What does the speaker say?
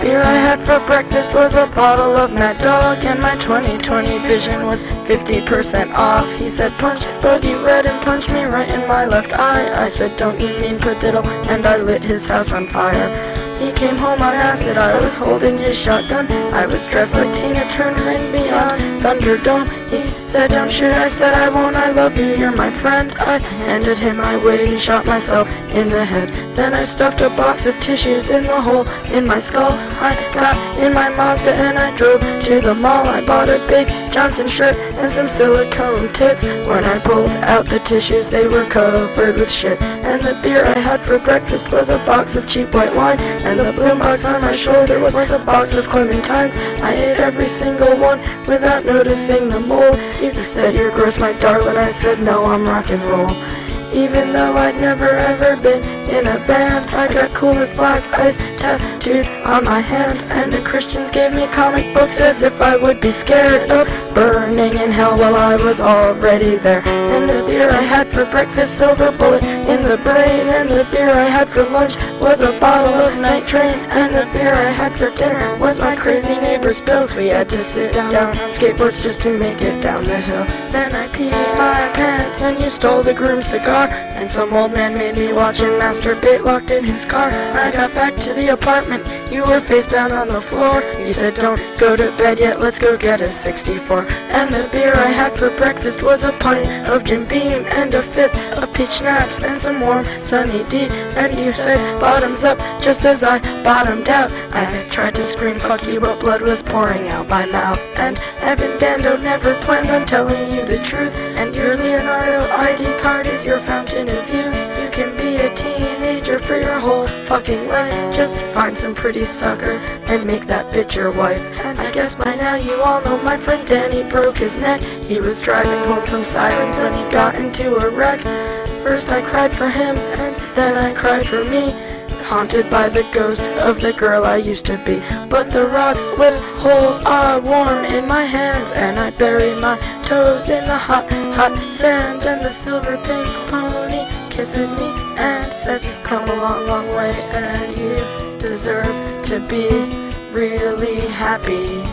beer I had for breakfast was a bottle of Mad Dog, and my 20/20 vision was 50% off. He said punch buggy red and punched me right in my left eye. I said don't you mean padiddle, and I lit his house on fire. He came home on acid, I was holding his shotgun. I was dressed like Tina Turner in Beyond Thunderdome. He said don't shoot, I said I won't, I love you, you're my friend. I handed him my weight and shot myself in the head. Then I stuffed a box of tissues in the hole in my skull. I got in my Mazda and I drove to the mall. I bought a big Johnson shirt and some silicone tits. When I pulled out the tissues, they were covered with shit. And the beer I had for breakfast was a box of cheap white wine, and the boombox on my shoulder was a box of clementines. I ate every single one without noticing the mold. You said you're gross, my darling. I said no, I'm rock and roll. Even though I'd never ever been in a band, I got cool as black ice tattooed on my hand, and the Christians gave me comic books as if I would be scared of burning in hell while I was already there. And the beer I had for breakfast, silver bullet in the brain, and the beer I had for lunch was a bottle of Night Train, and the beer I had for dinner was my crazy neighbor's bills. We had to sit down on skateboards just to make it down the hill. Then I peed my pants and you stole the groom's cigar, and some old man made me watch him masturbate locked in his car. I got back to the apartment, you were face down on the floor. You said don't go to bed yet, let's go get a 64. And the beer I had for breakfast was a pint of Jim Beam and a fifth of peach schnapps and some warm sunny D. And you said bottoms up just as I bottomed out. I tried to scream fuck you, but blood was pouring out my mouth. And Evan Dando never planned on telling you the truth, and your Leonardo ID card is your fountain of youth. You can be a teenager for your whole fucking life. Just find some pretty sucker and make that bitch your wife. And I guess by now you all know my friend Danny broke his neck. He was driving home from Sirens when he got into a wreck. First I cried for him, and then I cried for me, haunted by the ghost of the girl I used to be. But the rocks with holes are warm in my hands, and I bury my toes in the hot, hot sand. And the silver pink pony kisses me and says you've come a long, long way, and you deserve to be really happy.